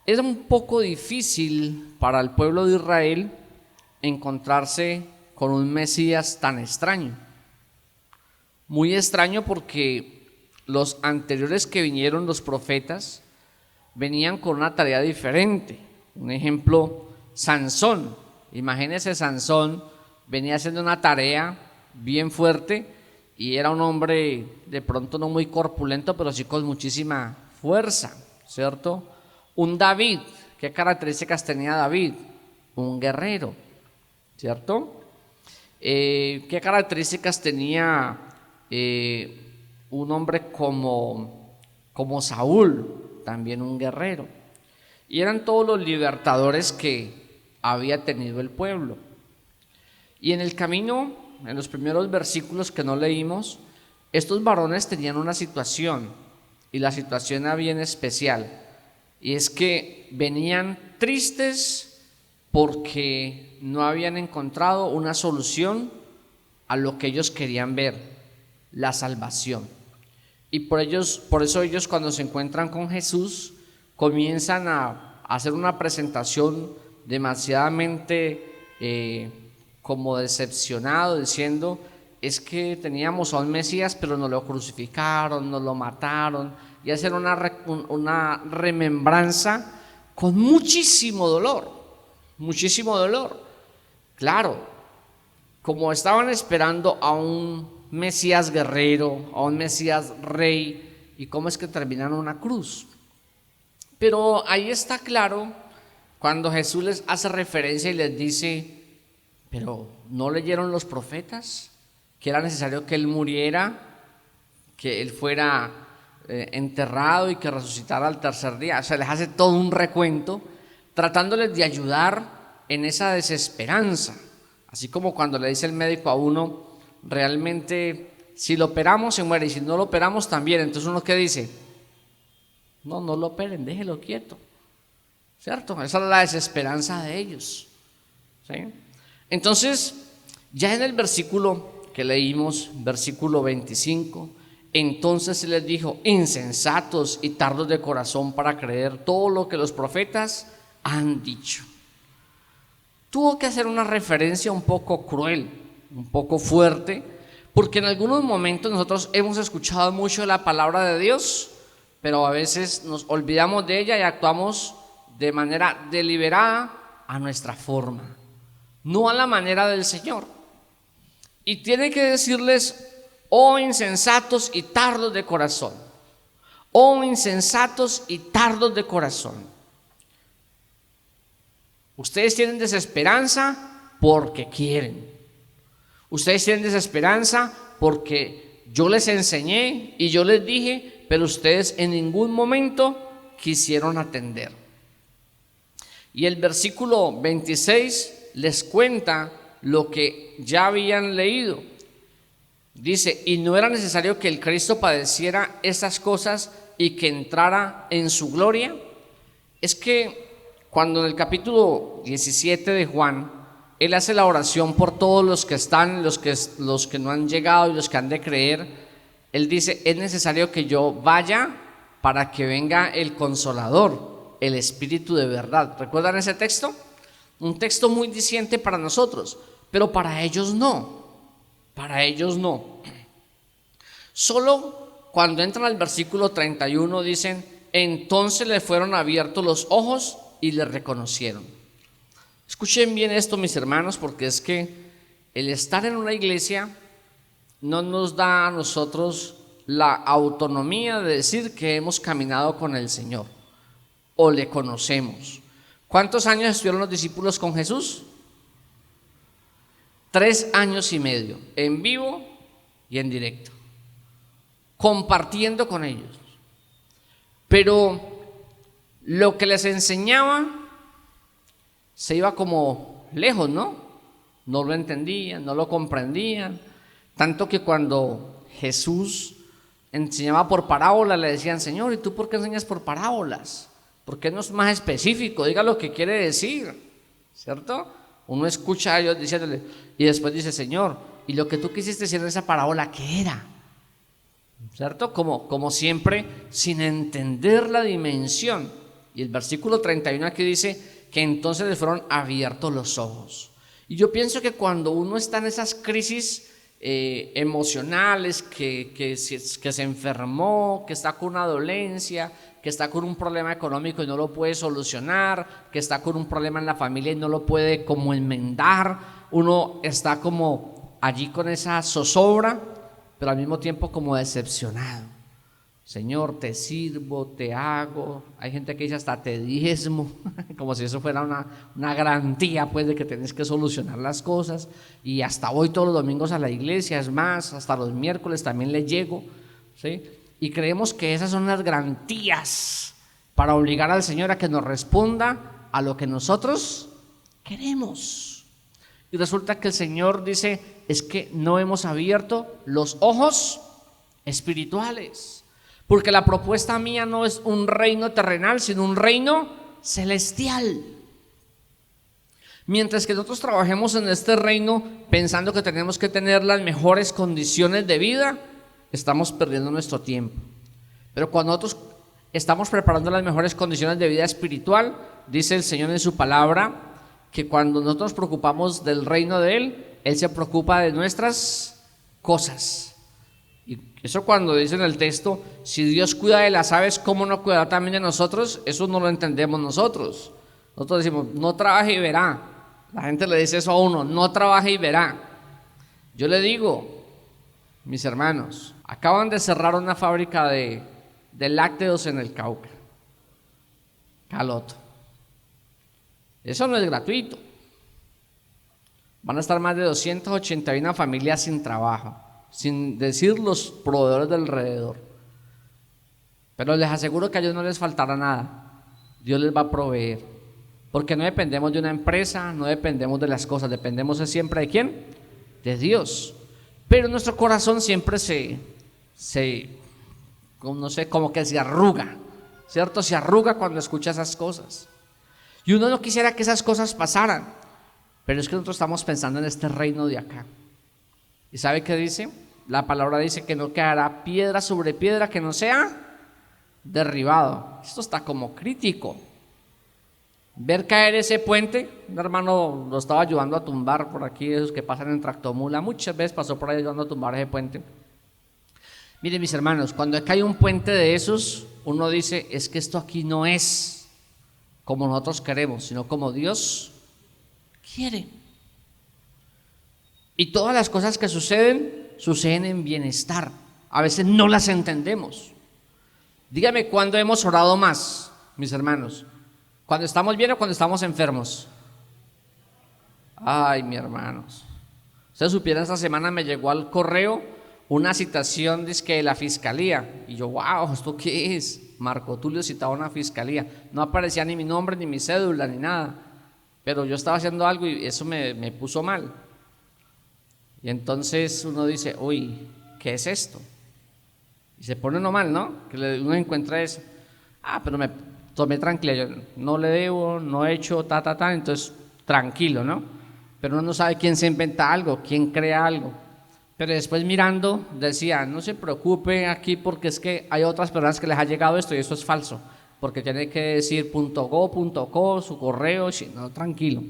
Era un poco difícil para el pueblo de Israel encontrarse con un Mesías tan extraño. Muy extraño porque los anteriores que vinieron, los profetas, venían con una tarea diferente. Un ejemplo, Sansón. Imagínense, Sansón venía haciendo una tarea bien fuerte y era un hombre de pronto no muy corpulento, pero sí con muchísima fuerza, ¿cierto? Un David, ¿qué características tenía David? Un guerrero, ¿cierto? ¿Qué características tenía un hombre como Saúl? También un guerrero. Y eran todos los libertadores que había tenido el pueblo. Y en el camino, en los primeros versículos que no leímos, estos varones tenían una situación, y la situación era bien especial, y es que venían tristes porque no habían encontrado una solución a lo que ellos querían ver, la salvación. Y por eso ellos, cuando se encuentran con Jesús, comienzan a hacer una presentación demasiadamente como decepcionado, diciendo: es que teníamos a un Mesías, pero nos lo crucificaron, nos lo mataron, y hacer una remembranza con muchísimo dolor, muchísimo dolor. Claro, como estaban esperando a un Mesías guerrero, a un Mesías rey, y cómo es que terminaron en una cruz. Pero ahí está claro cuando Jesús les hace referencia y les dice: pero ¿no leyeron los profetas que era necesario que Él muriera, que Él fuera enterrado y que resucitara al tercer día? O sea, les hace todo un recuento tratándoles de ayudar en esa desesperanza. Así como cuando le dice el médico a uno: realmente si lo operamos se muere, y si no lo operamos también. Entonces uno, ¿qué dice? No lo operen, déjelo quieto, ¿cierto? Esa es la desesperanza de ellos, ¿sí? Entonces, ya en el versículo que leímos, versículo 25, entonces se les dijo: insensatos y tardos de corazón para creer todo lo que los profetas han dicho. Tuvo que hacer una referencia un poco cruel, un poco fuerte, porque en algunos momentos nosotros hemos escuchado mucho la palabra de Dios, pero a veces nos olvidamos de ella y actuamos de manera deliberada a nuestra forma, no a la manera del Señor. Y tiene que decirles: oh insensatos y tardos de corazón, oh insensatos y tardos de corazón. Ustedes tienen desesperanza porque quieren. Ustedes tienen desesperanza porque yo les enseñé y yo les dije, pero ustedes en ningún momento quisieron atender. Y el versículo 26 les cuenta lo que ya habían leído. Dice: y no era necesario que el Cristo padeciera estas cosas y que entrara en su gloria. Es que cuando en el capítulo 17 de Juan, él hace la oración por todos los que están, los que no han llegado y los que han de creer, él dice: es necesario que yo vaya para que venga el Consolador, el Espíritu de verdad. ¿Recuerdan ese texto? Un texto muy diciente para nosotros, pero para ellos no. Para ellos no. Solo cuando entran al versículo 31 dicen: entonces le fueron abiertos los ojos y le reconocieron. Escuchen bien esto, mis hermanos, porque es que el estar en una iglesia no nos da a nosotros la autonomía de decir que hemos caminado con el Señor o le conocemos. ¿Cuántos años estuvieron los discípulos con Jesús? 3 años y medio, en vivo y en directo, compartiendo con ellos. Pero lo que les enseñaba se iba como lejos, ¿no? No lo entendían, no lo comprendían. Tanto que cuando Jesús enseñaba por parábolas, le decían: Señor, ¿y tú por qué enseñas por parábolas? ¿Por qué no es más específico? Diga lo que quiere decir, ¿cierto? Uno escucha a ellos diciéndole, y después dice: Señor, ¿y lo que tú quisiste decir en esa parábola qué era? ¿Cierto? Como siempre, sin entender la dimensión. Y el versículo 31 aquí dice que entonces les fueron abiertos los ojos. Y yo pienso que cuando uno está en esas crisis emocionales, que se enfermó, que está con una dolencia, que está con un problema económico y no lo puede solucionar, que está con un problema en la familia y no lo puede como enmendar, uno está como allí con esa zozobra, pero al mismo tiempo como decepcionado. Señor, te sirvo, te hago. Hay gente que dice hasta te diezmo, como si eso fuera una garantía pues de que tienes que solucionar las cosas. Y hasta voy todos los domingos a la iglesia, es más, hasta los miércoles también le llego, ¿sí? Y creemos que esas son las garantías para obligar al Señor a que nos responda a lo que nosotros queremos. Y resulta que el Señor dice, es que no hemos abierto los ojos espirituales. Porque la propuesta mía no es un reino terrenal, sino un reino celestial. Mientras que nosotros trabajemos en este reino pensando que tenemos que tener las mejores condiciones de vida, estamos perdiendo nuestro tiempo. Pero cuando nosotros estamos preparando las mejores condiciones de vida espiritual, dice el Señor en su palabra, que cuando nosotros nos preocupamos del reino de Él se preocupa de nuestras cosas. Y eso cuando dice en el texto, si Dios cuida de las aves, ¿cómo no cuidará también de nosotros? Eso no lo entendemos nosotros. Nosotros decimos, no trabaje y verá. La gente le dice eso a uno, no trabaje y verá. Yo le digo, mis hermanos, acaban de cerrar una fábrica de lácteos en el Cauca, Caloto. Eso no es gratuito. Van a estar más de 281 familias sin trabajo, sin decir los proveedores del alrededor. Pero les aseguro que a ellos no les faltará nada. Dios les va a proveer. Porque no dependemos de una empresa, no dependemos de las cosas, dependemos siempre de ¿quién? De Dios. Pero nuestro corazón siempre no sé, como que se arruga, ¿cierto? Se arruga cuando escucha esas cosas. Y uno no quisiera que esas cosas pasaran, pero es que nosotros estamos pensando en este reino de acá. ¿Y sabe qué dice? La palabra dice que no quedará piedra sobre piedra que no sea derribado. Esto está como crítico. Ver caer ese puente, un hermano lo estaba ayudando a tumbar por aquí, esos que pasan en tractomula, muchas veces pasó por ahí ayudando a tumbar ese puente. Miren mis hermanos, cuando cae un puente de esos, uno dice, es que esto aquí no es como nosotros queremos, sino como Dios quiere. Y todas las cosas que suceden en bienestar. A veces no las entendemos. Dígame cuándo hemos orado más, mis hermanos. ¿Cuando estamos bien o cuando estamos enfermos? Ay, mis hermanos. Ustedes supieran, esta semana me llegó al correo una citación de la fiscalía. Y yo, wow, ¿esto qué es? Marco Tulio citaba una fiscalía. No aparecía ni mi nombre, ni mi cédula, ni nada. Pero yo estaba haciendo algo y eso me puso mal. Y entonces uno dice, uy, ¿qué es esto? Y se pone uno mal, ¿no? Que uno encuentra eso. Pero me tomé tranquila, yo no le debo, no he hecho, entonces tranquilo, ¿no? Pero uno no sabe quién se inventa algo, quién crea algo. Pero después mirando, decía, no se preocupe aquí porque es que hay otras personas que les ha llegado esto y eso es falso. Porque tiene que decir .go.co, su correo, no, tranquilo.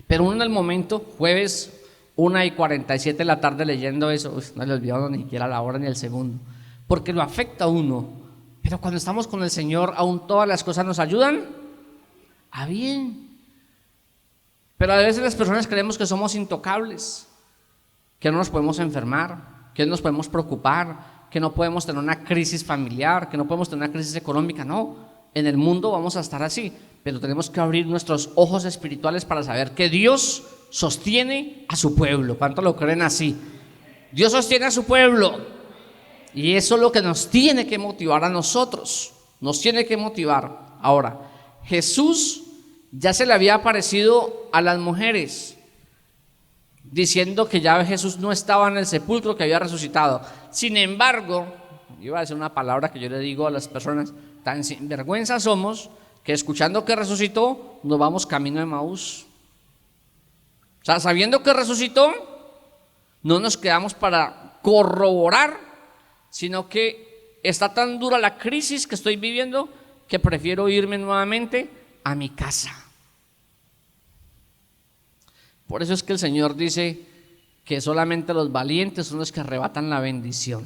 Pero uno en el momento, jueves 1:47 de la tarde leyendo eso, no le olvidó ni siquiera la hora ni el segundo, porque lo afecta a uno. Pero cuando estamos con el Señor, aún todas las cosas nos ayudan a bien. Pero a veces las personas creemos que somos intocables, que no nos podemos enfermar, que no nos podemos preocupar, que no podemos tener una crisis familiar, que no podemos tener una crisis económica. No, en el mundo vamos a estar así, pero tenemos que abrir nuestros ojos espirituales para saber que Dios sostiene a su pueblo. ¿Cuántos lo creen así? Dios sostiene a su pueblo. Y eso es lo que nos tiene que motivar a nosotros. Nos tiene que motivar. Ahora, Jesús ya se le había aparecido a las mujeres, diciendo que ya Jesús no estaba en el sepulcro, que había resucitado. Sin embargo, iba a decir una palabra que yo le digo a las personas, tan sinvergüenza somos que escuchando que resucitó, nos vamos camino de Emaús. O sea, sabiendo que resucitó, no nos quedamos para corroborar, sino que está tan dura la crisis que estoy viviendo que prefiero irme nuevamente a mi casa. Por eso es que el Señor dice que solamente los valientes son los que arrebatan la bendición,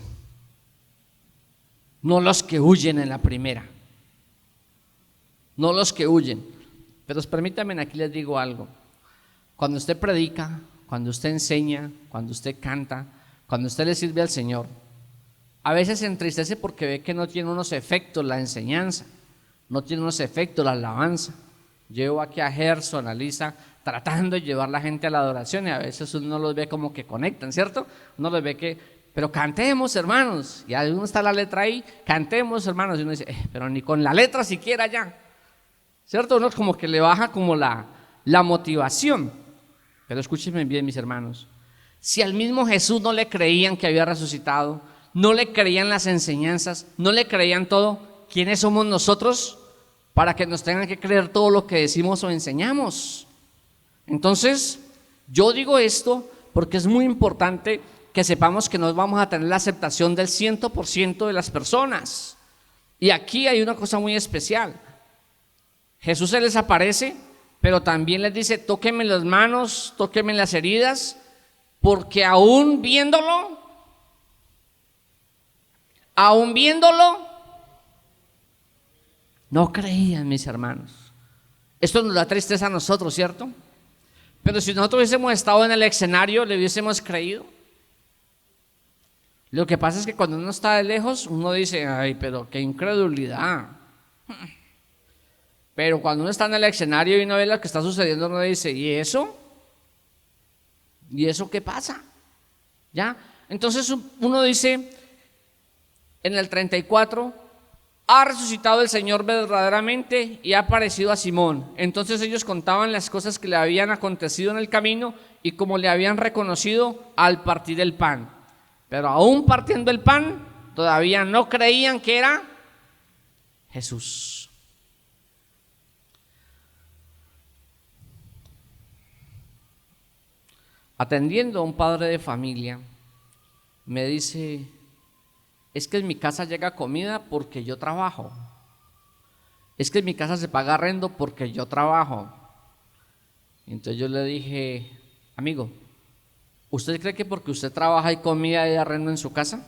no los que huyen en la primera, no los que huyen. Pero permítanme, aquí les digo algo. Cuando usted predica, cuando usted enseña, cuando usted canta, cuando usted le sirve al Señor, a veces se entristece porque ve que no tiene unos efectos la enseñanza, no tiene unos efectos la alabanza. Llevo aquí a Gerson, a Lisa, tratando de llevar la gente a la adoración, y a veces uno los ve como que conectan, ¿cierto? Uno los ve que, pero cantemos, hermanos, y uno está la letra ahí, cantemos, hermanos, y uno dice, pero ni con la letra siquiera ya, ¿cierto? Uno como que le baja como la motivación. Pero escúchenme bien, mis hermanos, si al mismo Jesús no le creían que había resucitado, no le creían las enseñanzas, no le creían todo, ¿quiénes somos nosotros para que nos tengan que creer todo lo que decimos o enseñamos? Entonces, yo digo esto porque es muy importante que sepamos que no vamos a tener la aceptación del 100% de las personas. Y aquí hay una cosa muy especial. Jesús se les aparece, pero también les dice, tóquenme las manos, tóquenme las heridas, porque aún viéndolo, no creían, mis hermanos. Esto nos da tristeza a nosotros, ¿cierto? Pero si nosotros hubiésemos estado en el escenario, le hubiésemos creído. Lo que pasa es que cuando uno está de lejos, uno dice, ay, pero qué incredulidad. Pero cuando uno está en el escenario y uno ve lo que está sucediendo, uno dice, ¿y eso? ¿Y eso qué pasa? ¿Ya? Entonces uno dice, en el 34, ha resucitado el Señor verdaderamente y ha aparecido a Simón. Entonces ellos contaban las cosas que le habían acontecido en el camino y cómo le habían reconocido al partir el pan. Pero aún partiendo el pan, todavía no creían que era Jesús. Atendiendo a un padre de familia, me dice, es que en mi casa llega comida porque yo trabajo. Es que en mi casa se paga arrendo porque yo trabajo. Entonces yo le dije, amigo, ¿usted cree que porque usted trabaja hay comida y arrendo en su casa?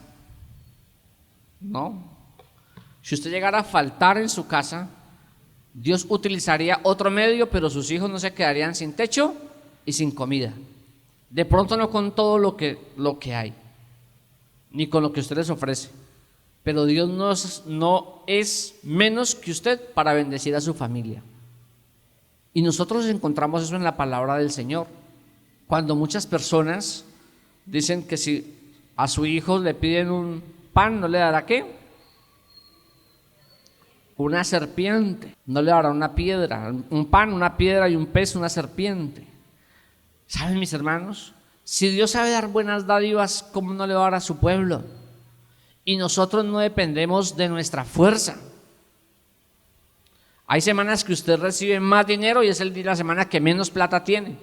No. Si usted llegara a faltar en su casa, Dios utilizaría otro medio, pero sus hijos no se quedarían sin techo y sin comida. De pronto no con todo lo que hay, ni con lo que usted les ofrece. Pero Dios no es menos que usted para bendecir a su familia. Y nosotros encontramos eso en la palabra del Señor. Cuando muchas personas dicen que si a su hijo le piden un pan, ¿no le dará qué? Una serpiente. No le dará una piedra. Un pan, una piedra, y un pez, una serpiente. ¿Saben, mis hermanos? Si Dios sabe dar buenas dádivas, ¿cómo no le va a dar a su pueblo? Y nosotros no dependemos de nuestra fuerza. Hay semanas que usted recibe más dinero y es la semana que menos plata tiene.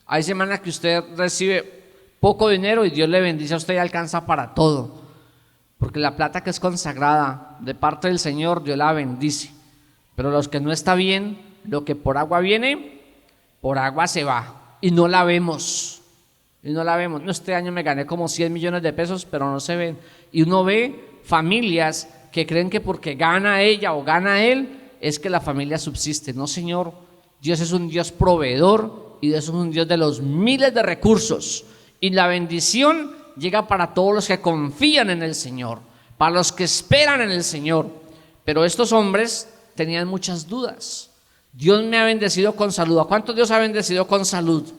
Hay semanas que usted recibe poco dinero y Dios le bendice a usted y alcanza para todo. Porque la plata que es consagrada de parte del Señor, Dios la bendice. Pero los que no está bien, lo que por agua viene, por agua se va. Y no la vemos. No, este año me gané como 100 millones de pesos, pero no se ven. Y uno ve familias que creen que porque gana ella o gana él, es que la familia subsiste. No, Señor, Dios es un Dios proveedor y Dios es un Dios de los miles de recursos. Y la bendición llega para todos los que confían en el Señor, para los que esperan en el Señor. Pero estos hombres tenían muchas dudas. Dios me ha bendecido con salud. ¿A cuántos Dios ha bendecido con salud?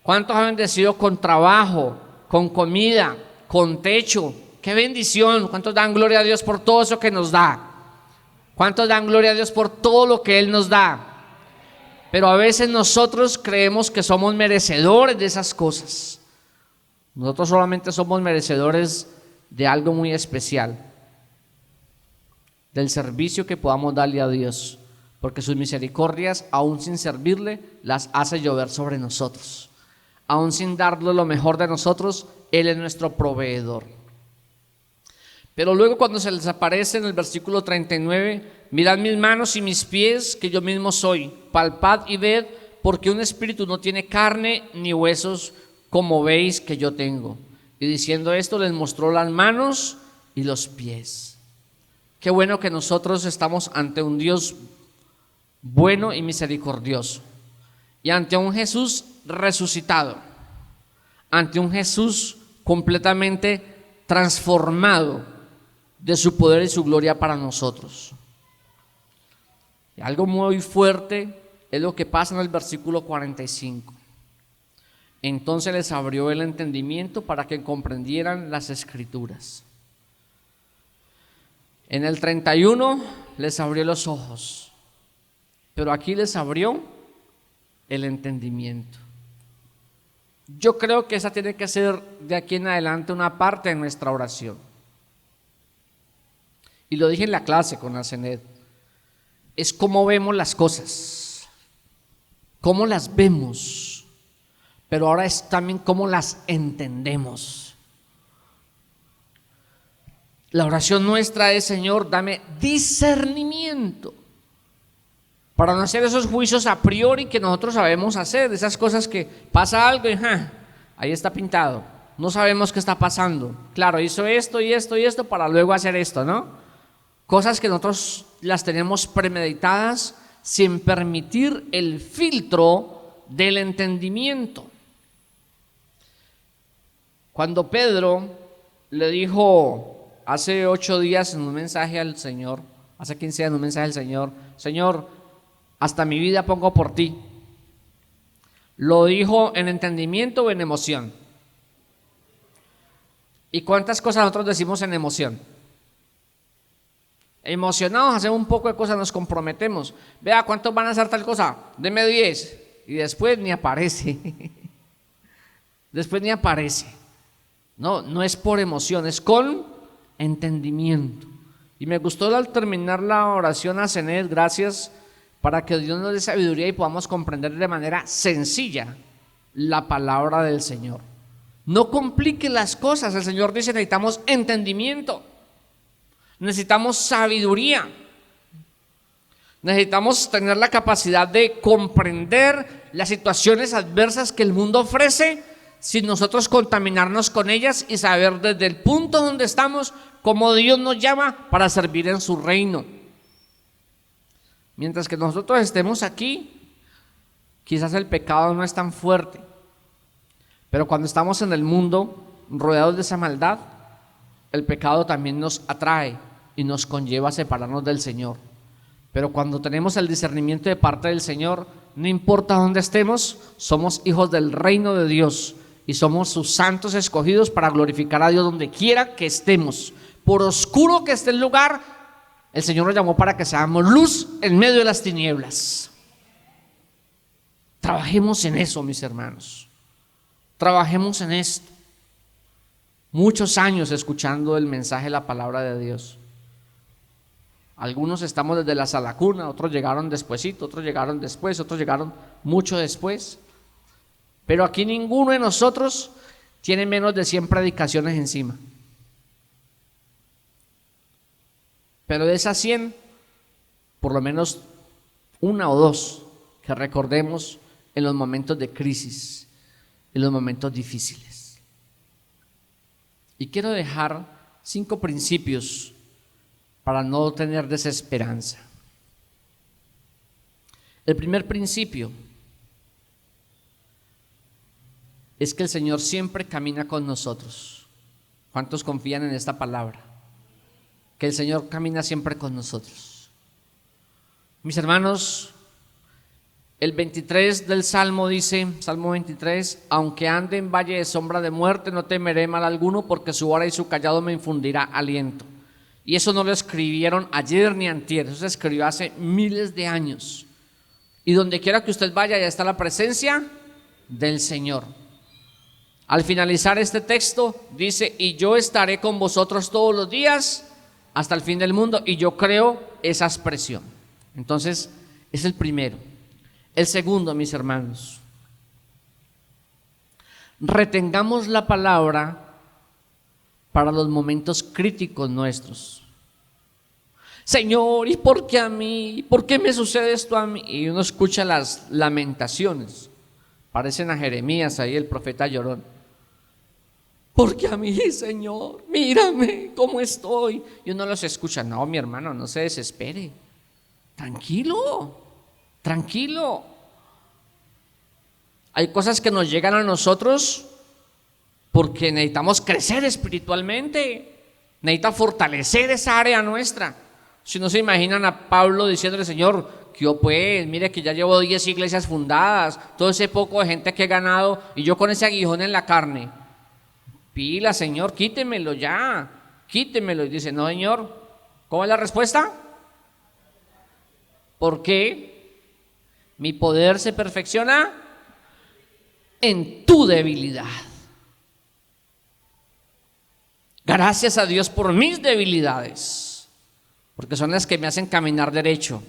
¿Cuántos ha bendecido con trabajo, con comida, con techo? ¡Qué bendición! ¿Cuántos dan gloria a Dios por todo eso que nos da? ¿Cuántos dan gloria a Dios por todo lo que Él nos da? Pero a veces nosotros creemos que somos merecedores de esas cosas. Nosotros solamente somos merecedores de algo muy especial, del servicio que podamos darle a Dios. Porque sus misericordias, aún sin servirle, las hace llover sobre nosotros. Aún sin darle lo mejor de nosotros, Él es nuestro proveedor. Pero luego cuando se les aparece en el versículo 39, mirad mis manos y mis pies, que yo mismo soy. Palpad y ved, porque un espíritu no tiene carne ni huesos, como veis que yo tengo. Y diciendo esto, les mostró las manos y los pies. Qué bueno que nosotros estamos ante un Dios bueno y misericordioso, y ante un Jesús resucitado, ante un Jesús completamente transformado de su poder y su gloria para nosotros. Y algo muy fuerte es lo que pasa en el versículo 45. Entonces les abrió el entendimiento para que comprendieran las Escrituras. En el 31 les abrió los ojos, pero aquí les abrió el entendimiento. Yo creo que esa tiene que ser de aquí en adelante una parte de nuestra oración. Y lo dije en la clase con Asenet, es cómo vemos las cosas, cómo las vemos, pero ahora es también cómo las entendemos. La oración nuestra es: Señor, dame discernimiento para no hacer esos juicios a priori que nosotros sabemos hacer, esas cosas que pasa algo y ahí está pintado, no sabemos qué está pasando. Claro, hizo esto y esto y esto para luego hacer esto, ¿no? Cosas que nosotros las tenemos premeditadas sin permitir el filtro del entendimiento. Cuando Pedro le dijo hace 8 días en un mensaje al Señor, hace 15 días en un mensaje al Señor: Señor, hasta mi vida pongo por ti. ¿Lo dijo en entendimiento o en emoción? ¿Y cuántas cosas nosotros decimos en emoción? Emocionados hacemos un poco de cosas, nos comprometemos. Vea, ¿cuántos van a hacer tal cosa? Deme 10. Y después ni aparece. Después ni aparece. No es por emoción, es con entendimiento. Y me gustó al terminar la oración a Zenet, gracias, para que Dios nos dé sabiduría y podamos comprender de manera sencilla la palabra del Señor. No complique las cosas. El Señor dice: necesitamos entendimiento, necesitamos sabiduría, necesitamos tener la capacidad de comprender las situaciones adversas que el mundo ofrece sin nosotros contaminarnos con ellas, y saber desde el punto donde estamos cómo Dios nos llama para servir en su reino. Mientras que nosotros estemos aquí, quizás el pecado no es tan fuerte, pero cuando estamos en el mundo rodeados de esa maldad, el pecado también nos atrae y nos conlleva a separarnos del Señor. Pero cuando tenemos el discernimiento de parte del Señor, no importa dónde estemos, somos hijos del reino de Dios y somos sus santos escogidos para glorificar a Dios donde quiera que estemos. Por oscuro que esté el lugar, el Señor nos llamó para que seamos luz en medio de las tinieblas. Trabajemos en eso, mis hermanos. Trabajemos en esto. Muchos años escuchando el mensaje de la palabra de Dios. Algunos estamos desde la salacuna, otros llegaron despuesito, otros llegaron después, otros llegaron mucho después. Pero aquí ninguno de nosotros tiene menos de 100 predicaciones encima. Pero de esas 100, por lo menos 1 o 2 que recordemos en los momentos de crisis, en los momentos difíciles. Y quiero dejar 5 principios para no tener desesperanza. El primer principio es que el Señor siempre camina con nosotros. ¿Cuántos confían en esta palabra? Que el Señor camina siempre con nosotros. Mis hermanos, el 23 del Salmo dice, Salmo 23: aunque ande en valle de sombra de muerte, no temeré mal alguno, porque su vara y su cayado me infundirá aliento. Y eso no lo escribieron ayer ni antier, eso se escribió hace miles de años. Y donde quiera que usted vaya, ya está la presencia del Señor. Al finalizar este texto dice: y yo estaré con vosotros todos los días hasta el fin del mundo. Y yo creo esa expresión. Entonces, es el primero. El segundo, mis hermanos, retengamos la palabra para los momentos críticos nuestros. Señor, ¿y por qué a mí? ¿Por qué me sucede esto a mí? Y uno escucha las lamentaciones. Parecen a Jeremías ahí, el profeta llorón. ¿Por qué a mí, Señor? Mírame cómo estoy. Y uno los escucha. No, mi hermano, no se desespere. Tranquilo, tranquilo. Hay cosas que nos llegan a nosotros porque necesitamos crecer espiritualmente. Necesita fortalecer esa área nuestra. Si no se imaginan a Pablo diciéndole, Señor, que yo pues, mire que ya llevo 10 iglesias fundadas, todo ese poco de gente que he ganado y yo con ese aguijón en la carne. Pila, Señor, quítemelo ya, quítemelo. Y dice, no, Señor, ¿cómo es la respuesta? Porque mi poder se perfecciona en tu debilidad. Gracias a Dios por mis debilidades, porque son las que me hacen caminar derecho.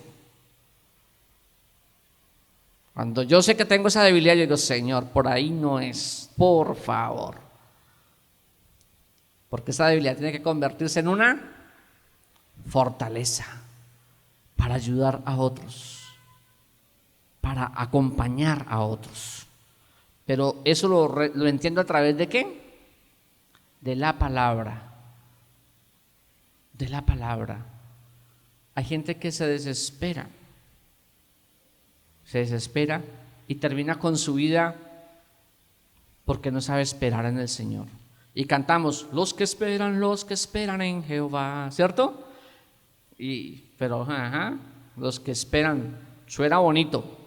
Cuando yo sé que tengo esa debilidad, yo digo, Señor, por ahí no es, por favor. Porque esa debilidad tiene que convertirse en una fortaleza para ayudar a otros, para acompañar a otros. Pero eso lo entiendo a través de ¿qué? De la palabra. De la palabra. Hay gente que se desespera y termina con su vida porque no sabe esperar en el Señor. Y cantamos, los que esperan en Jehová, ¿cierto? Pero los que esperan, suena bonito,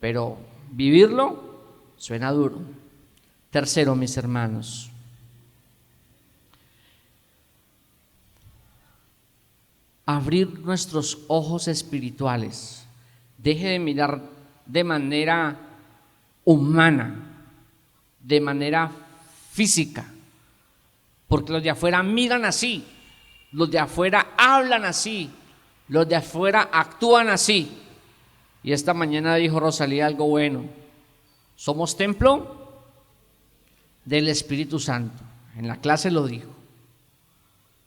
pero vivirlo suena duro. Tercero, mis hermanos, abrir nuestros ojos espirituales. Deje de mirar de manera humana, de manera física, porque los de afuera miran así, los de afuera hablan así, los de afuera actúan así. Y esta mañana dijo Rosalía algo bueno: somos templo del Espíritu Santo. En la clase lo dijo.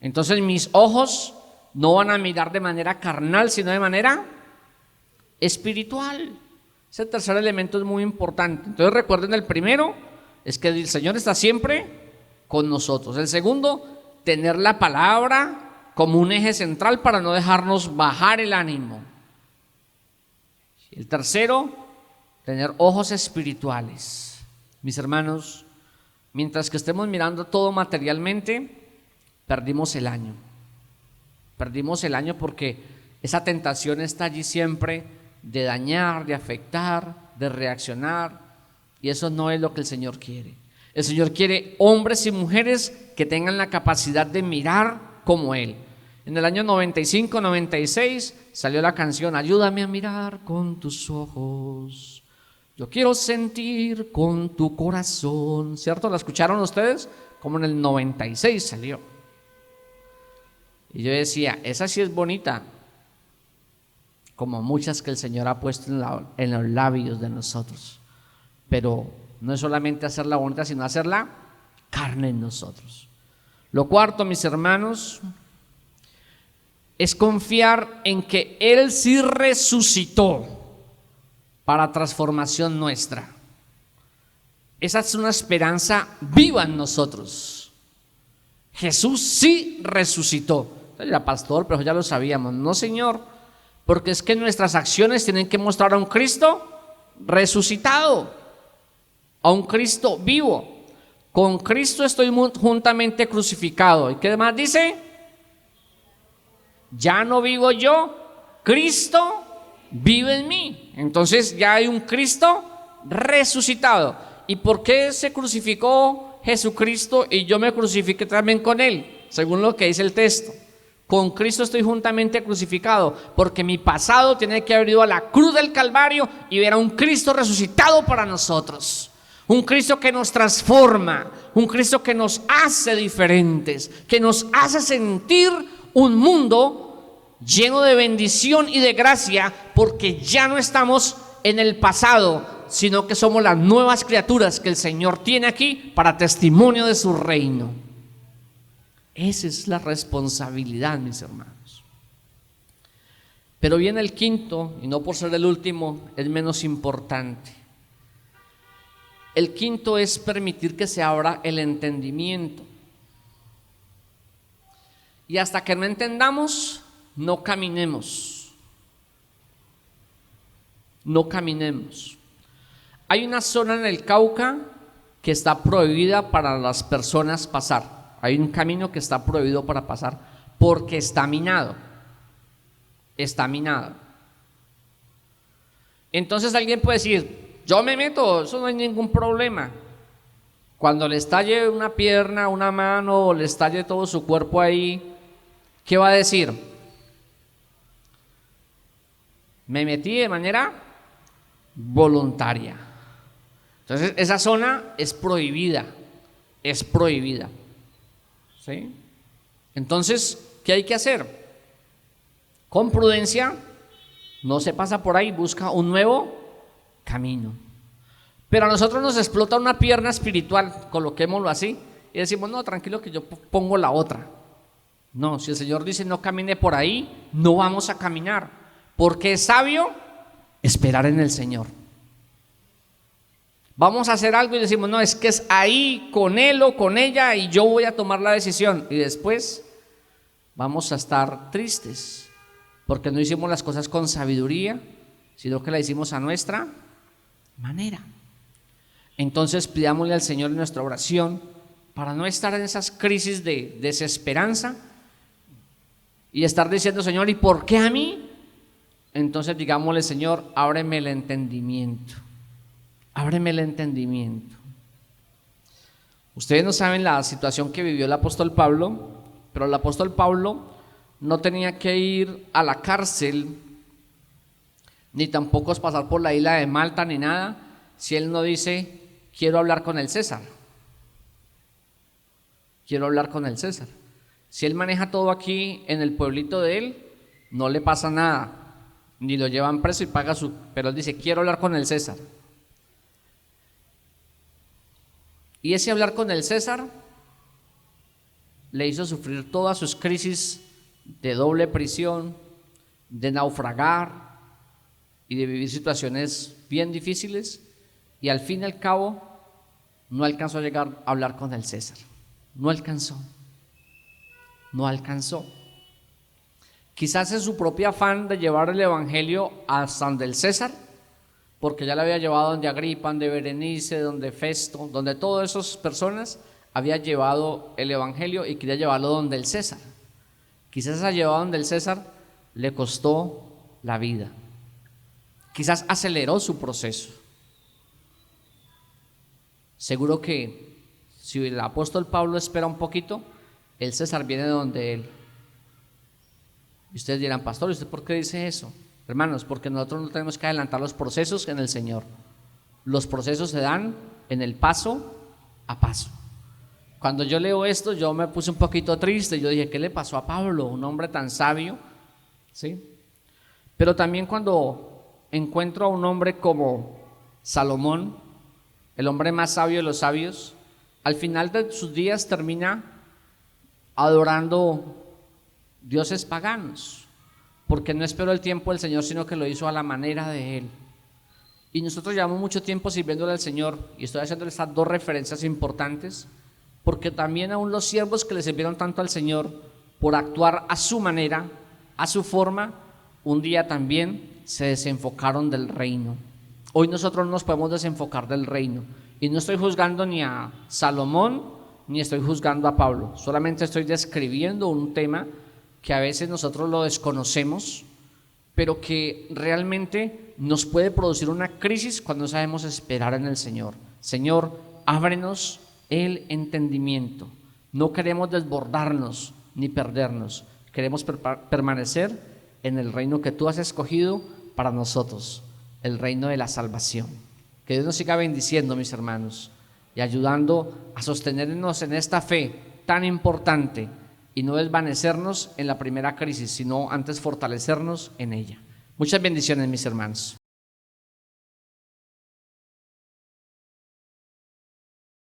Entonces mis ojos no van a mirar de manera carnal, sino de manera espiritual. Ese tercer elemento es muy importante. Entonces recuerden, el primero es que el Señor está siempre con nosotros. El segundo, tener la palabra como un eje central para no dejarnos bajar el ánimo. El tercero, tener ojos espirituales. Mis hermanos, mientras que estemos mirando todo materialmente, perdimos el año. Perdimos el año porque esa tentación está allí siempre de dañar, de afectar, de reaccionar, y eso no es lo que el Señor quiere. El Señor quiere hombres y mujeres que tengan la capacidad de mirar como Él. En el año 95, 96 salió la canción Ayúdame a mirar con tus ojos, yo quiero sentir con tu corazón, ¿cierto? ¿La escucharon ustedes? Como en el 96 salió. Y yo decía, esa sí es bonita, como muchas que el Señor ha puesto en los labios de nosotros. Pero no es solamente hacerla bonita, sino hacerla carne en nosotros. Lo cuarto, mis hermanos, es confiar en que Él sí resucitó para transformación nuestra. Esa es una esperanza viva en nosotros. Jesús sí resucitó. Era pastor, pero ya lo sabíamos. No, Señor, porque es que nuestras acciones tienen que mostrar a un Cristo resucitado, a un Cristo vivo. Con Cristo estoy juntamente crucificado. ¿Y qué más dice? Ya no vivo yo, Cristo vive en mí. Entonces ya hay un Cristo resucitado. ¿Y por qué se crucificó Jesucristo y yo me crucifiqué también con Él? Según lo que dice el texto. Con Cristo estoy juntamente crucificado, porque mi pasado tiene que haber ido a la cruz del Calvario y ver a un Cristo resucitado para nosotros. Un Cristo que nos transforma, un Cristo que nos hace diferentes, que nos hace sentir un mundo lleno de bendición y de gracia, porque ya no estamos en el pasado, sino que somos las nuevas criaturas que el Señor tiene aquí para testimonio de su reino. Esa es la responsabilidad, mis hermanos. Pero viene el quinto, y no por ser el último, es menos importante. El quinto es permitir que se abra el entendimiento. Y hasta que no entendamos, no caminemos. No caminemos. Hay una zona en el Cauca que está prohibida para las personas pasar. Hay un camino que está prohibido para pasar porque está minado. Está minado. Entonces alguien puede decir, yo me meto, eso no hay ningún problema. Cuando le estalle una pierna, una mano, o le estalle todo su cuerpo ahí, ¿qué va a decir? Me metí de manera voluntaria. Entonces esa zona es prohibida, ¿sí? Entonces, ¿qué hay que hacer? Con prudencia, no se pasa por ahí, busca un nuevo camino. Pero a nosotros nos explota una pierna espiritual, coloquémoslo así, y decimos, no, tranquilo que yo pongo la otra. No, si el Señor dice no camine por ahí, no vamos a caminar, porque es sabio esperar en el Señor. Vamos a hacer algo y decimos, no, es que es ahí con él o con ella y yo voy a tomar la decisión. Y después vamos a estar tristes, porque no hicimos las cosas con sabiduría, sino que la hicimos a nuestra manera. Entonces pidámosle al Señor en nuestra oración para no estar en esas crisis de desesperanza y estar diciendo, Señor, ¿y por qué a mí? Entonces digámosle, Señor, ábreme el entendimiento. Ábreme el entendimiento. Ustedes no saben la situación que vivió el apóstol Pablo, pero el apóstol Pablo no tenía que ir a la cárcel, ni tampoco pasar por la isla de Malta, ni nada, si él no dice, quiero hablar con el César. Quiero hablar con el César. Si él maneja todo aquí en el pueblito de él, no le pasa nada, ni lo llevan preso y paga su... Pero él dice, quiero hablar con el César. Y ese hablar con el César le hizo sufrir todas sus crisis de doble prisión, de naufragar y de vivir situaciones bien difíciles, y al fin y al cabo no alcanzó a llegar a hablar con el César. No alcanzó. Quizás en su propio afán de llevar el evangelio hasta donde el César, porque ya le había llevado donde Agripa, donde Berenice, donde Festo, donde todas esas personas había llevado el evangelio y quería llevarlo donde el César. Quizás a llevado donde el César le costó la vida. Quizás aceleró su proceso. Seguro que si el apóstol Pablo espera un poquito, el César viene de donde él. Y ustedes dirán, pastor, ¿y usted por qué dice eso? Hermanos, porque nosotros no tenemos que adelantar los procesos en el Señor. Los procesos se dan en el paso a paso. Cuando yo leo esto, yo me puse un poquito triste. Yo dije, ¿qué le pasó a Pablo? Un hombre tan sabio, ¿sí? Pero también cuando encuentro a un hombre como Salomón, el hombre más sabio de los sabios, al final de sus días termina adorando dioses paganos, porque no esperó el tiempo del Señor, sino que lo hizo a la manera de Él. Y nosotros llevamos mucho tiempo sirviéndole al Señor, y estoy haciendo estas dos referencias importantes, porque también aún los siervos que le sirvieron tanto al Señor, por actuar a su manera, a su forma, un día también se desenfocaron del reino. Hoy nosotros no nos podemos desenfocar del reino, y no estoy juzgando ni a Salomón, ni estoy juzgando a Pablo, solamente estoy describiendo un tema que a veces nosotros lo desconocemos, pero que realmente nos puede producir una crisis cuando no sabemos esperar en el Señor. Señor, ábrenos el entendimiento. No queremos desbordarnos ni perdernos. Queremos permanecer en el reino que tú has escogido para nosotros, el reino de la salvación. Que Dios nos siga bendiciendo, mis hermanos, y ayudando a sostenernos en esta fe tan importante, y no desvanecernos en la primera crisis, sino antes fortalecernos en ella. Muchas bendiciones, mis hermanos.